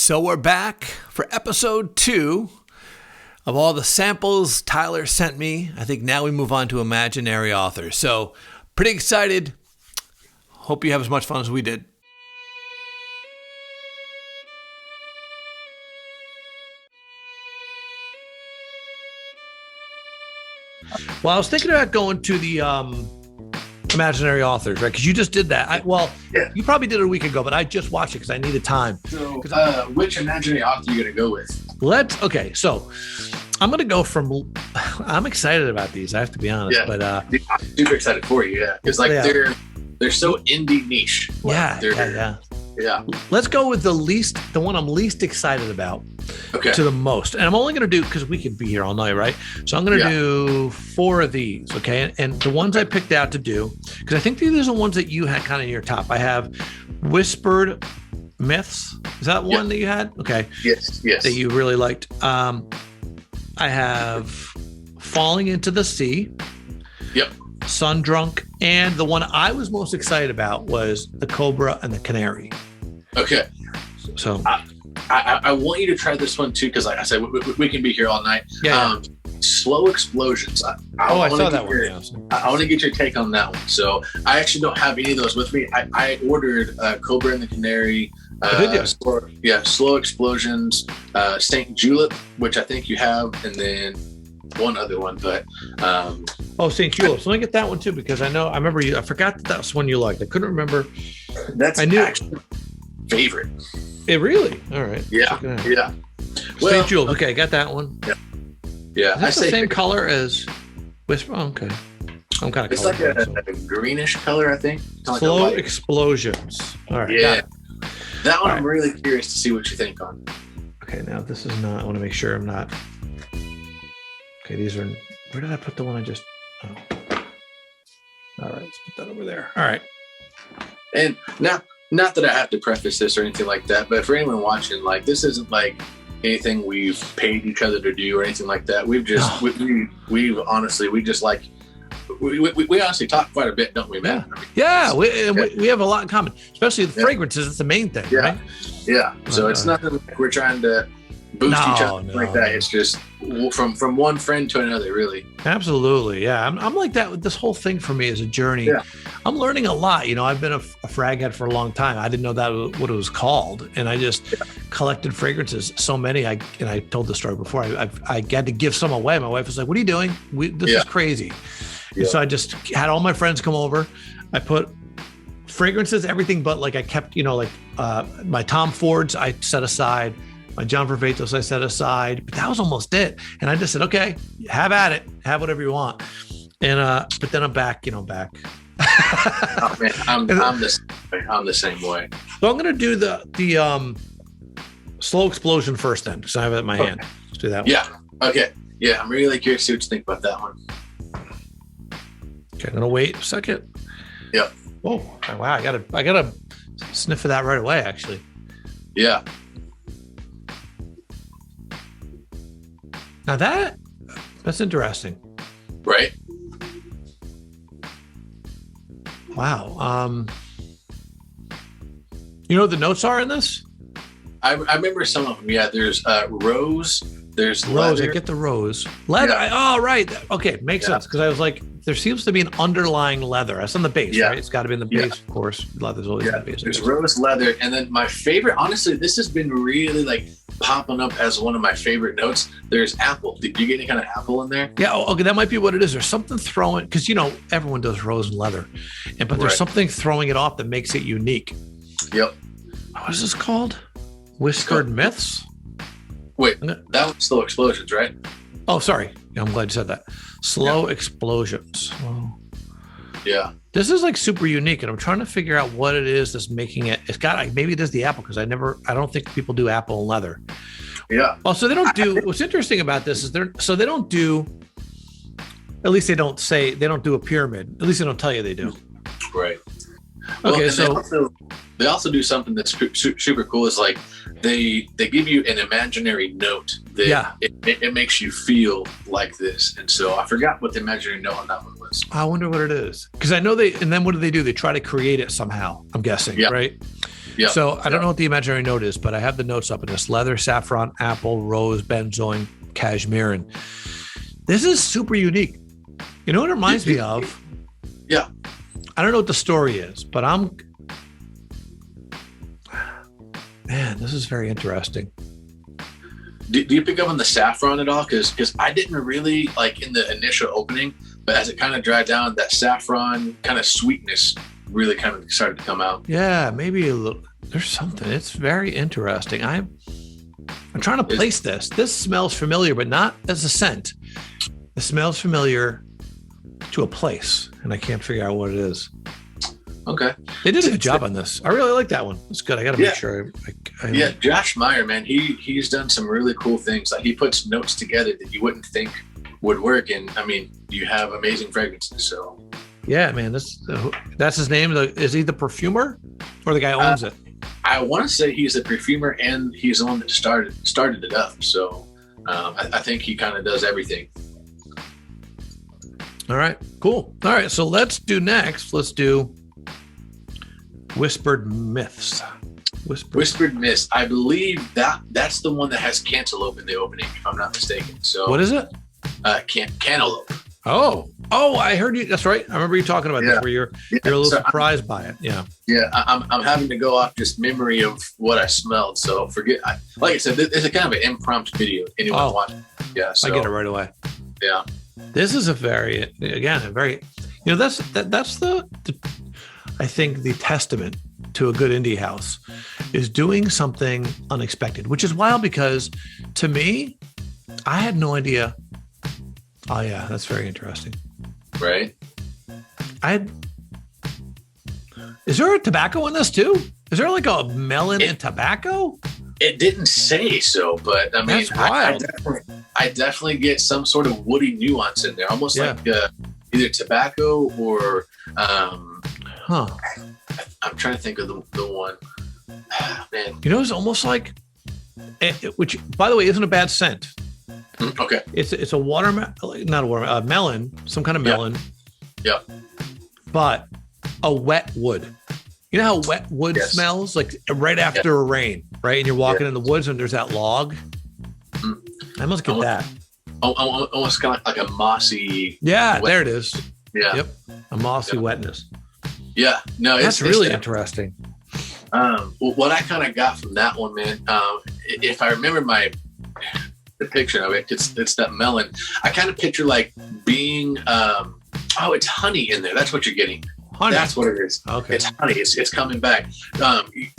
So we're back for episode 2 of all the samples Tyler sent me. I think now we move on to imaginary authors. So pretty excited. Hope you have as much fun as we did. Well, I was thinking about going to the imaginary authors, right? Because you just did that. You probably did it a week ago, but I just watched it because I needed time. So, which imaginary author are you going to go with? So I'm going to go from, I'm excited about these, I have to be honest. Yeah. But I'm super excited for you, yeah. Because they're so indie niche. Yeah. Let's go with the one I'm least excited about to the most. And I'm only going to do, because we could be here all night, right? So I'm going to do 4 of these, okay? And the ones I picked out to do, because I think these are the ones that you had kind of in your top. I have Whispered Myths. Is that one that you had? Okay. Yes. That you really liked. I have Falling into the Sea. Yep. Sundrunk, and the one I was most excited about was The Cobra and the Canary. Okay. So I want you to try this one too, because like I said, we can be here all night. Yeah. Slow Explosions. I saw that one. I want to get your take on that one. So I actually don't have any of those with me. I ordered Cobra and the Canary. Slow Explosions, St. Julep, which I think you have, and then one other one, but St. Julep. So let me get that one too, because I remember I forgot that was one you liked. I couldn't remember. That's actually favorite. It really? All right. Yeah. Well, St. Julep. Okay, I got that one. Yeah. Is that the same color as Whisper? Oh, okay. I'm kind of. It's like a greenish color, I think. Slow Explosions. All right. Yeah. That one I'm really curious to see what you think on. Okay, now this is not. I want to make sure I'm not. Okay, these are. Where did I put the one I just? Oh. All right, let's put that over there. All right. And not that I have to preface this or anything like that, but for anyone watching, like, this isn't like anything we've paid each other to do or anything like that. We've just we've honestly we honestly talk quite a bit, don't we, man? Yeah, we have a lot in common, especially the fragrances. It's the main thing, right? Yeah. So it's nothing like we're trying to boost each other like that. It's just from one friend to another, really. Absolutely. Yeah. I'm like that with this whole thing. For me is a journey. Yeah. I'm learning a lot. I've been a frag head for a long time. I didn't know that was what it was called. And I just collected fragrances, so many. I told the story before. I had to give some away. My wife was like, "What are you doing? This is crazy." Yeah. And so I just had all my friends come over. I put fragrances, everything, but like I kept, my Tom Fords I set aside. My John Vervatos I set aside, but that was almost it. And I just said, okay, have at it, have whatever you want. And but then I'm back. Oh, man, I'm the same way. So I'm gonna do the Slow Explosion first, then, because I have it in my hand. Let's do that one. Yeah. Okay. Yeah, I'm really curious to see what you think about that one. Okay, I'm gonna wait a second. Yep. Whoa! Wow! I gotta sniff of that right away. Actually. Yeah. Now that's interesting. Right. Wow. You know what the notes are in this? I remember some of them. Yeah, there's rose, there's rose. leather. I get the rose. Leather. Yeah. Right. Okay, makes sense, because I was like, there seems to be an underlying leather. That's on the base, right? It's got to be in the base, of course. Leather's always in the base. There's rose, leather, and then my favorite. Honestly, this has been really like popping up as one of my favorite notes. There's apple. Did you get any kind of apple in there? Yeah. Okay, that might be what it is. There's something throwing, because everyone does rose and leather, but there's something throwing it off that makes it unique. Yep. What is this called? Whispered Myths? Wait, that was Slow Explosions, right? Oh, sorry. I'm glad you said that. Slow Explosions. Wow. Yeah. This is like super unique, and I'm trying to figure out what it is that's making it. It's got, maybe it is the apple, because I don't think people do apple and leather. Yeah. Oh, so they don't do, what's interesting about this is they don't do, at least they don't do a pyramid. At least they don't tell you they do. Right. Okay, well, so they also do something that's super cool. Is like they give you an imaginary note that it makes you feel like this. And so I forgot what the imaginary note on that one was. I wonder what it is, because I know and then what do? They try to create it somehow, I'm guessing, right? Yeah. So I don't know what the imaginary note is, but I have the notes up in this: leather, saffron, apple, rose, benzoin, cashmere, and this is super unique. You know what it reminds me of? Yeah. I don't know what the story is, but man, this is very interesting. Do you pick up on the saffron at all? Because I didn't really like in the initial opening, but as it kind of dried down, that saffron kind of sweetness really kind of started to come out. Yeah, maybe a little. There's something. It's very interesting. I'm trying to place this. This smells familiar, but not as a scent. It smells familiar to a place, and I can't figure out what it is. Okay. They did a good job on this. I really like that one. It's good. I got to make sure. Yeah, Josh Meyer, man, he's done some really cool things. Like he puts notes together that you wouldn't think would work, and I mean, you have amazing fragrances. So. Yeah, man, that's his name. Is he the perfumer, or the guy who owns it? I want to say he's the perfumer, and he's the one that started it up. So I think he kind of does everything. All right, cool. All right, so let's do Whispered Myths. Whispered Myths. I believe that's the one that has cantaloupe in the opening, if I'm not mistaken. So what is it? Cantaloupe. Oh, I heard you. That's right. I remember you talking about this, where you're a little surprised by it. Yeah. Yeah, I'm having to go off just memory of what I smelled. So forget. Like I said, it's a kind of an impromptu video. Anyone watching? Yeah, so, I get it right away. Yeah. This is a very, that's the I think the testament to a good indie house is doing something unexpected, which is wild because to me, I had no idea. Oh yeah, that's very interesting. Right. Is there a tobacco in this too? Is there like a melon and tobacco? It didn't say so, but I mean, I definitely get some sort of woody nuance in there, almost like either tobacco or. I'm trying to think of the one. Man, it's almost like, which by the way isn't a bad scent. Okay, it's a melon, some kind of melon. Yeah. But a wet wood. You know how wet wood smells? Like right after a rain, right? And you're walking in the woods and there's that log. I must get that. Almost kind of like a mossy. Yeah, there it is. Yeah. Yep. A mossy wetness. Yeah. No, that's really interesting. What I kind of got from that one, man, if I remember the picture of it, it's that melon. I kind of picture like being, it's honey in there. That's what you're getting. Honey. That's what it is. Okay. It's honey. It's coming back.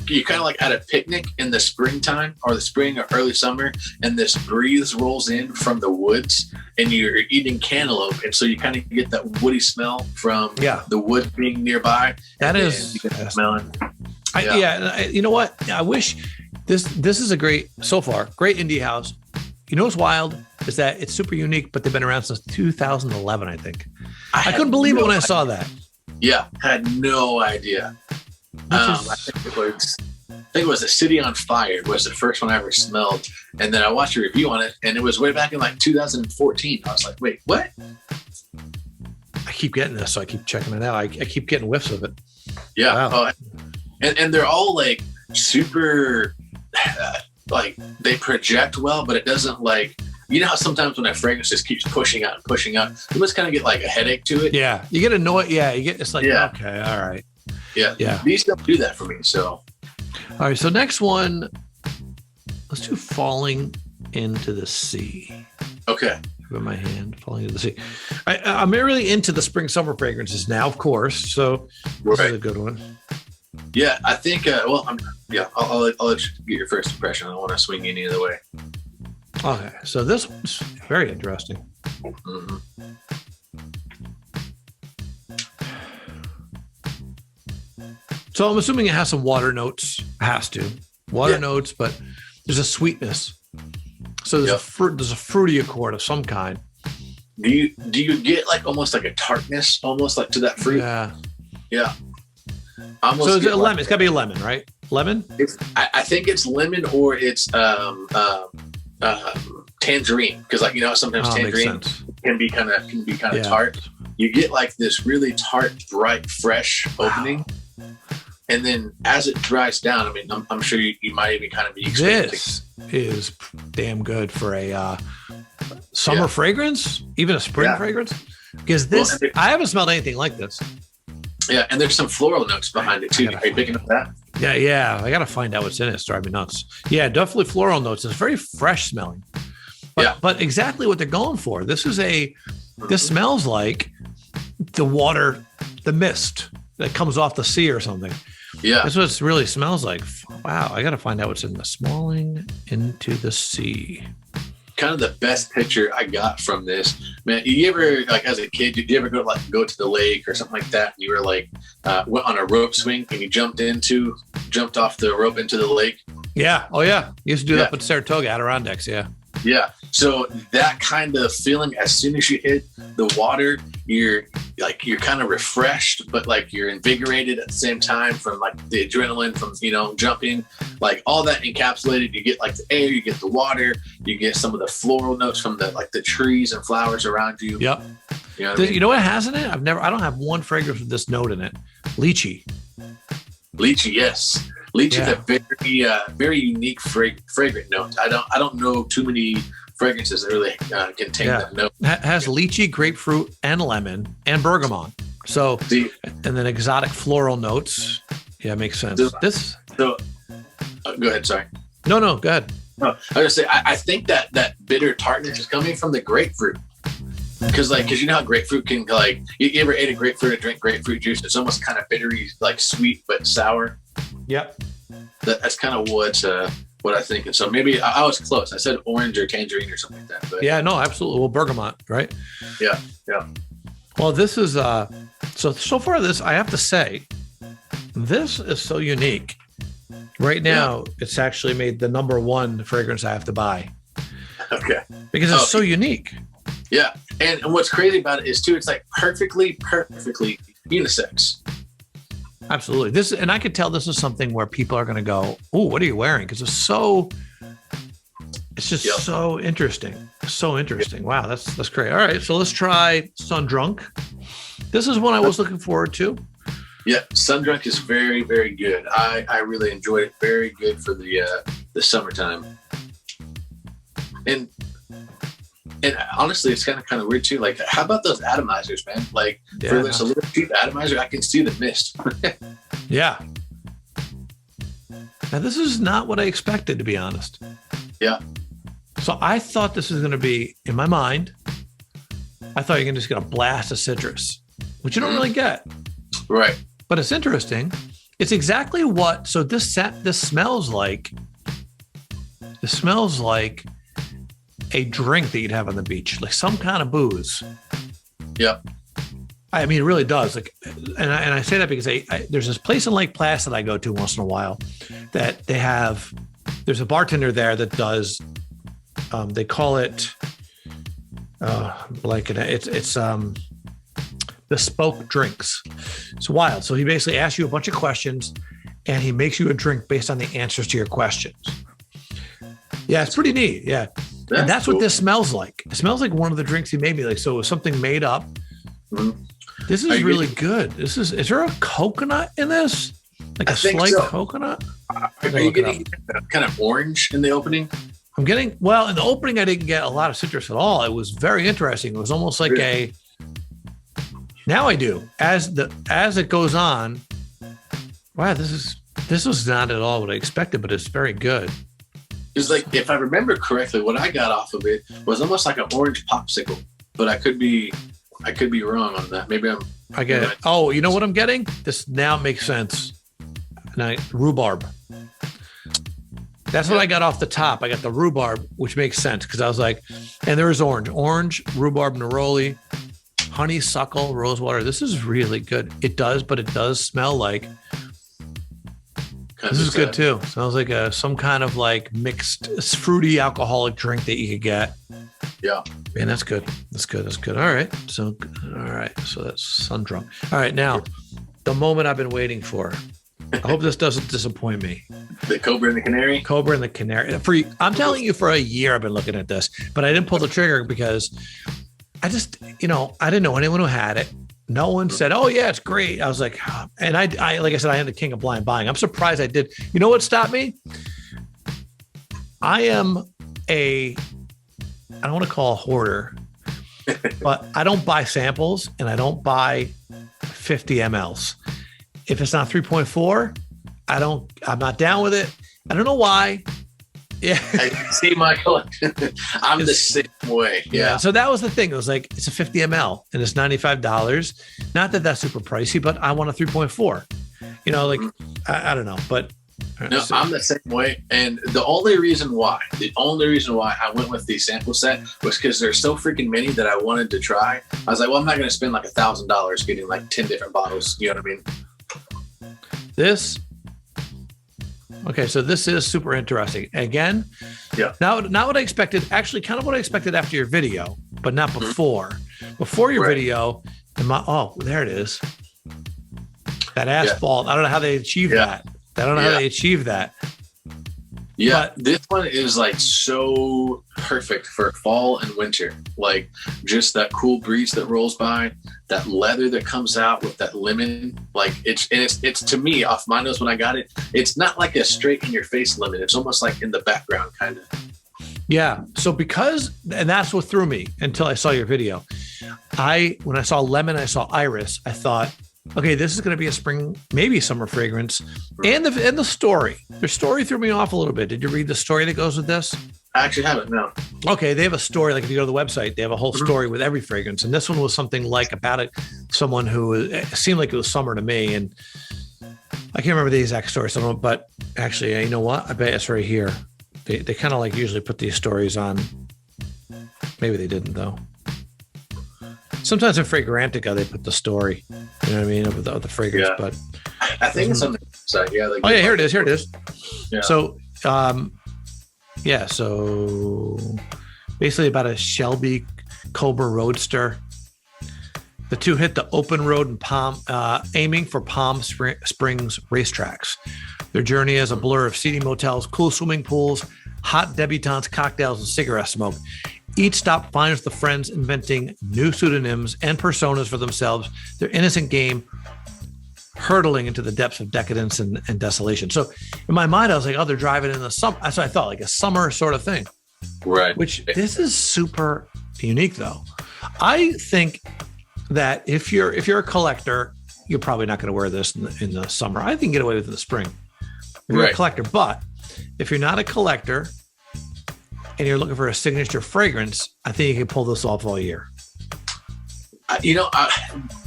You kind of like at a picnic in the springtime or the spring or early summer, and this breeze rolls in from the woods and you're eating cantaloupe. And so you kind of get that woody smell from the wood being nearby. That is. You get that melon. You know what? I wish this is a great indie house. You know what's wild is that it's super unique, but they've been around since 2011, I think. I couldn't believe it when I saw that. Yeah, had no idea. I think it was A City on Fire was the first one I ever smelled. And then I watched a review on it, and it was way back in like 2014. I was like, wait, what? I keep getting this, so I keep checking it out. I keep getting whiffs of it. Yeah. Wow. And they're all like super, like they project well, but it doesn't like, you know how sometimes when a fragrance just keeps pushing out, you must kind of get like a headache to it. Yeah. You get annoyed. Yeah. It's like, okay, all right. Yeah. These don't do that for me. So. All right. So next one, let's do Falling into the Sea. Okay. In my hand, Falling into the Sea. I'm really into the spring summer fragrances now, of course. So this is a good one. Yeah, I think. I'll let you get your first impression. I don't want to swing any other way. Okay, so this one's very interesting. Mm-hmm. So I'm assuming it has some water notes. It has to notes, but there's a sweetness. So there's a fruity accord of some kind. Do you get like almost like a tartness, almost like to that fruit? Yeah. So is it a lemon? It's got to be a lemon, right? Lemon? I think it's lemon or it's tangerine, because like sometimes tangerine can be kind of tart. You get like this really tart, bright, fresh opening. And then as it dries down, I mean, I'm sure you might even kind of be expecting. This is damn good for a summer fragrance, even a spring fragrance. Because this, I haven't smelled anything like this. Yeah, and there's some floral notes behind it too. Are you picking up that? Yeah. I got to find out what's in it. It's driving me nuts. Yeah, definitely floral notes. It's very fresh smelling. But exactly what they're going for. This smells like the water, the mist that comes off the sea or something. Yeah. That's what it really smells like. Wow. I got to find out what's in the Smalling Into the Sea. Kind of the best picture I got from this, man. You ever, like, as a kid, did you ever go to the lake or something like that? And you were like, went on a rope swing and you jumped off the rope into the lake? Yeah. Oh yeah. You used to do that with Saratoga, Adirondacks. Yeah. Yeah. So that kind of feeling, as soon as you hit the water, you're kind of refreshed, but like you're invigorated at the same time from like the adrenaline from, jumping, like all that encapsulated. You get like the air, you get the water, you get some of the floral notes from the trees and flowers around you. Yep. You know what I mean? You know what it has in it? I don't have one fragrance with this note in it. Lychee. Lychee, yes. Lychee is a very, very unique fragrant note. I don't know too many fragrances that really contain that note. It has lychee, grapefruit, and lemon, and bergamot. So, and then exotic floral notes. Yeah, makes sense. Go ahead. Sorry. No, go ahead. No, I was gonna say I think that bitter tartness is coming from the grapefruit. Because you know how grapefruit can, like, you ever ate a grapefruit or drink grapefruit juice? It's almost kind of bittery, like sweet but sour. Yep. That's kind of what I think. And so maybe I was close. I said orange or tangerine or something like that. But yeah, no, absolutely. Well, bergamot, right? Yeah. Well, this is so far this, I have to say, this is so unique. Right now, it's actually made the number one fragrance I have to buy. Okay. Because it's so unique. Yeah. And what's crazy about it is too, it's like perfectly unisex. Absolutely. And I could tell this is something where people are going to go, "Oh, what are you wearing?" Because it's just so interesting. So interesting. Wow, that's great. All right, so let's try Sundrunk. This is one I was looking forward to. Yeah, Sundrunk is very, very good. I really enjoyed it. Very good for the summertime. And honestly, it's kind of weird too. Like, how about those atomizers, man? Like, for this a little cheap atomizer, I can see the mist. Yeah. Now, this is not what I expected, to be honest. Yeah. So I thought this was going to be, in my mind, I thought you're going to just get a blast of citrus, which you don't really get. Right. But it's interesting. It's exactly what. So this smells like. This smells like a drink that you'd have on the beach, like some kind of booze. Yeah. I mean, it really does. Like, and I say that because there's this place in Lake Placid I go to once in a while that there's a bartender there that does, they call it, it's bespoke drinks. It's wild. So he basically asks you a bunch of questions and he makes you a drink based on the answers to your questions. Yeah, it's pretty neat. Yeah. And that's cool. What this smells like. It smells like one of the drinks he made me. Like, so it was something made up. Mm-hmm. This is really good. Is there a coconut in this? Like a slight coconut? Are you getting kind of orange in the opening? In the opening, I didn't get a lot of citrus at all. It was very interesting. It was almost like now I do. As it goes on, wow, this was not at all what I expected, but it's very good. It's like, if I remember correctly, what I got off of it was almost like an orange popsicle, but I could be wrong on that. Maybe I get it. Oh, you know what I'm getting? This now makes sense. Rhubarb. That's what I got off the top. I got the rhubarb, which makes sense because I was like, and there is orange, rhubarb, neroli, honeysuckle, rosewater. This is really good. It does smell like. This is good too. Smells like some kind of like mixed fruity alcoholic drink that you could get. Yeah. Man, that's good. That's good. All right. So that's Sundrunk. All right. Now, the moment I've been waiting for. I hope this doesn't disappoint me. The Cobra and the Canary? Cobra and the Canary. I'm telling you, for a year I've been looking at this, but I didn't pull the trigger because I just, I didn't know anyone who had it. No one said, "Oh yeah, it's great." I was like, oh. And I like I said, I am the king of blind buying. I'm surprised I did. You know what stopped me? I am I don't want to call a hoarder, but I don't buy samples and I don't buy 50 mLs. If it's not 3.4, I'm not down with it. I don't know why. Yeah. I see my collection. I'm the same way. Yeah. So that was the thing. It was like, it's a 50 ml and it's $95. Not that that's super pricey, but I want a 3.4. You know, like, I don't know, but. No, I'm the same way. And the only reason why I went with the sample set was because there's so freaking many that I wanted to try. I was like, well, I'm not going to spend like $1,000 getting like 10 different bottles. You know what I mean? Okay, so this is super interesting. Again, yeah. Not what I expected. Actually, kind of what I expected after your video, but not before. Before your video, there it is. That asphalt. Yeah. I don't know how they achieved that. I don't know how they achieved that. Yeah, but this one is like so perfect for fall and winter. Like just that cool breeze that rolls by, that leather that comes out with that lemon. Like it's to me off my nose when I got it. It's not like a straight in your face lemon. It's almost like in the background kind of. Yeah. So and that's what threw me until I saw your video. When I saw lemon, I saw iris. I thought, okay, this is going to be a spring, maybe summer fragrance. And the story. Their story threw me off a little bit. Did you read the story that goes with this? I actually haven't, no. Okay, they have a story. Like if you go to the website, they have a whole story with every fragrance. And this one was something like about someone who it seemed like it was summer to me. And I can't remember the exact story. But actually, you know what? I bet it's right here. They kind of like usually put these stories on. Maybe they didn't though. Sometimes in Fragrantica, they put the story, you know what I mean, of the fragrance. Yeah. But I think it's on the website. Yeah. Like here it is. Here it is. Yeah. So, so basically about a Shelby Cobra Roadster. The two hit the open road in aiming for Palm Springs racetracks. Their journey is a blur of seedy motels, cool swimming pools, hot debutantes, cocktails, and cigarette smoke. Each stop finds the friends inventing new pseudonyms and personas for themselves, their innocent game hurtling into the depths of decadence and desolation. So in my mind, I was like, oh, they're driving in the summer. That's what I thought, like a summer sort of thing. Right. Which this is super unique, though. I think that if you're a collector, you're probably not going to wear this in the summer. I think you can get away with it in the spring if you're a collector. But if you're not a collector, and you're looking for a signature fragrance, I think you can pull this off all year.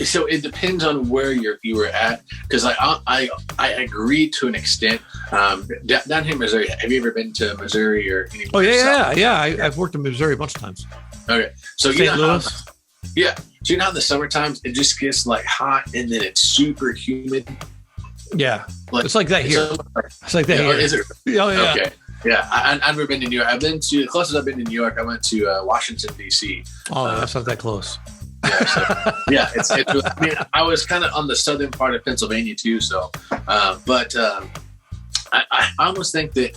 So it depends on where you were at, because I agree to an extent. Down here in Missouri, have you ever been to Missouri or anywhere? Oh yeah. I've worked in Missouri a bunch of times. Okay, so St. Louis. So you know how in the summer times it just gets like hot and then it's super humid. Yeah, it's like that here. It's like that here. Is it? Oh yeah. Okay. Yeah, I've never been to New York. The closest I've been to New York, I went to Washington, D.C. Oh, that's not that close. Yeah, it's I mean, I was kind of on the southern part of Pennsylvania too, so, but I almost think that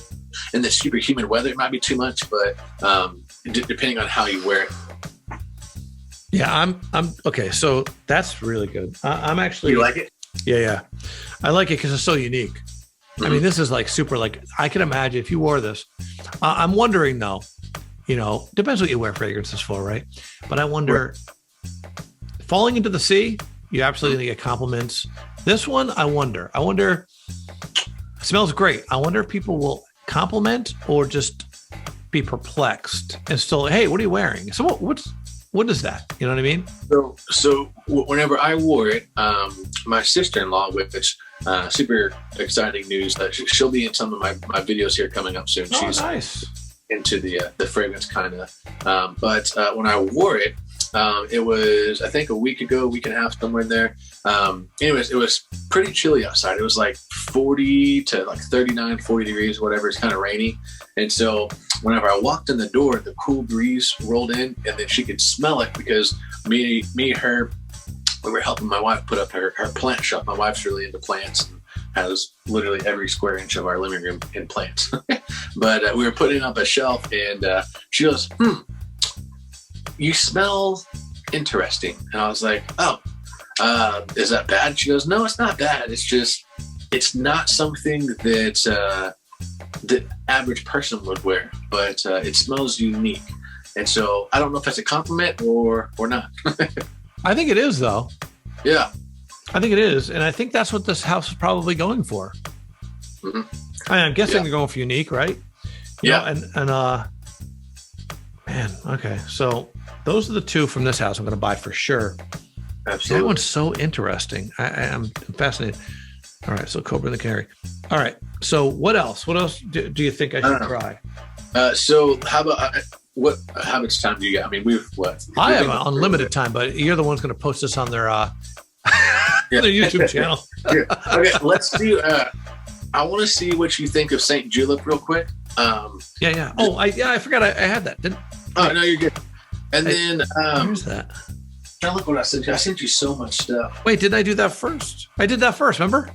in the super humid weather, it might be too much, but depending on how you wear it. Yeah, I'm okay. So that's really good. I'm actually. You like it? Yeah. I like it because it's so unique. I mean, this is like super, like I can imagine if you wore this. I'm wondering though, depends what you wear fragrances for, right? But I wonder, falling into the sea, you absolutely get compliments. This one, I wonder, it smells great. I wonder if people will compliment or just be perplexed and still, hey, what are you wearing? So what is that? You know what I mean? So whenever I wore it, my sister-in-law, which super exciting news that she'll be in some of my videos here coming up soon. She's nice into the fragrance kind of. But when I wore it, it was, I think, a week and a half, somewhere in there. Anyways, it was pretty chilly outside. It was like 40 to like 39, 40 degrees, whatever. It's kind of rainy. And so whenever I walked in the door, the cool breeze rolled in, and then she could smell it because me and her, we were helping my wife put up her plant shop. My wife's really into plants and has literally every square inch of our living room in plants. But we were putting up a shelf, and she goes, you smell interesting. And I was like, oh. Is that bad? She goes, no, it's not bad. It's just, it's not something that the average person would wear, but it smells unique. And so I don't know if that's a compliment or not. I think it is, though. Yeah. I think it is. And I think that's what this house is probably going for. Mm-hmm. I'm guessing they're going for unique, right? Yeah. Man, okay. So those are the two from this house I'm going to buy for sure. Absolutely. That one's so interesting. I'm fascinated. All right. So Cobra and the Canary. All right. So what else? What else do you think I should try? So how about how much time do you got? I mean, I have unlimited time, but you're the one's going to post this on their their YouTube channel. Okay, let's do. I want to see what you think of St. Julep real quick. Yeah. Oh, I forgot I had that. Oh no, you're good. And then where's that? Now look what I sent you. I sent you so much stuff. Wait, did I do that first? I did that first. Remember?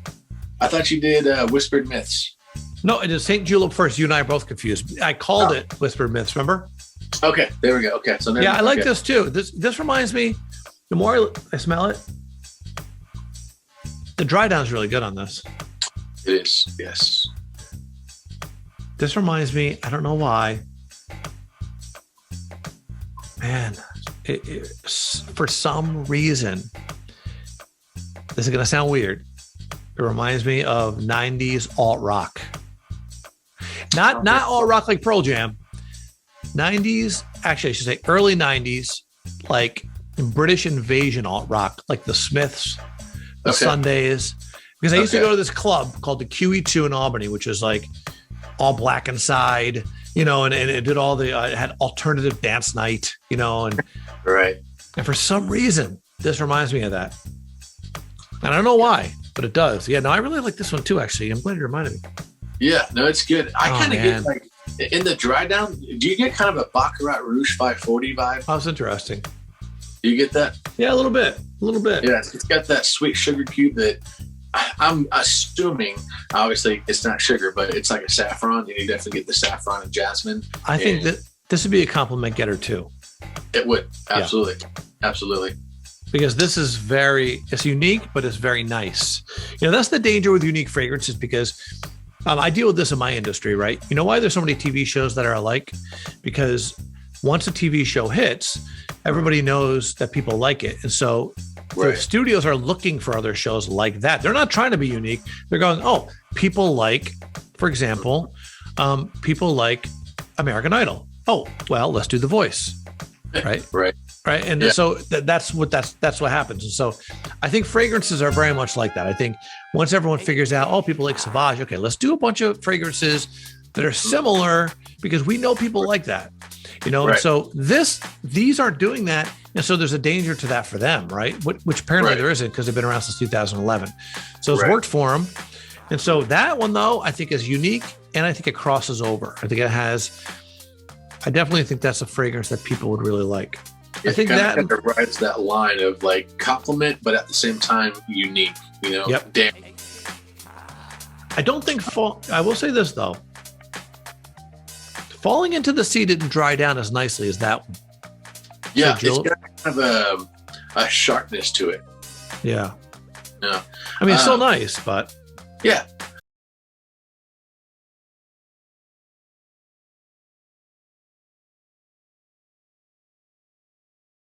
I thought you did Whispered Myths. No, it is St. Julep first. You and I are both confused. I called it Whispered Myths. Remember? Okay, there we go. Okay, so I like this too. This reminds me. The more I smell it, the dry down is really good on this. It is, yes. This reminds me. I don't know why. Man, for some reason, this is going to sound weird. It reminds me of 90s alt rock. Not alt rock like Pearl Jam. 90s, actually, I should say early 90s, like British invasion alt rock, like the Smiths, the Sundays. Because I used to go to this club called the QE2 in Albany, which is like all black inside, and it did all the, it had alternative dance night, and right. And for some reason, this reminds me of that. And I don't know why, but it does. Yeah, no, I really like this one too, actually. I'm glad you reminded me. Yeah, no, it's good. I kind of get like, in the dry down, do you get kind of a Baccarat Rouge 540 vibe? Oh, that's interesting. Do you get that? Yeah, a little bit. Yeah, it's got that sweet sugar cube that I'm assuming, obviously, it's not sugar, but it's like a saffron. You definitely get the saffron and jasmine. I think that this would be a compliment getter too. It would. Absolutely. Yeah. Absolutely. Because this is it's unique, but it's very nice. That's the danger with unique fragrances because I deal with this in my industry, right? You know why there's so many TV shows that are alike? Because once a TV show hits, everybody knows that people like it. And so the studios are looking for other shows like that. They're not trying to be unique. They're going, oh, people like, for example, people like American Idol. Oh, well, let's do The Voice, right? Right. And so that's what happens. And so I think fragrances are very much like that. I think once everyone figures out, oh, people like Sauvage. Okay, let's do a bunch of fragrances that are similar because we know people like that. And so these aren't doing that. And so there's a danger to that for them, right? Which apparently there isn't because they've been around since 2011. So it's worked for them. And so that one, though, I think is unique and I think it crosses over. I definitely think that's a fragrance that people would really like. I think that kind of rides that line of like compliment, but at the same time, unique, Yep. Damn. I don't think I will say this though. Falling into the Sea didn't dry down as nicely as that one. Yeah, it's got kind of a sharpness to it. Yeah. Yeah. I mean, it's still nice, but. Yeah.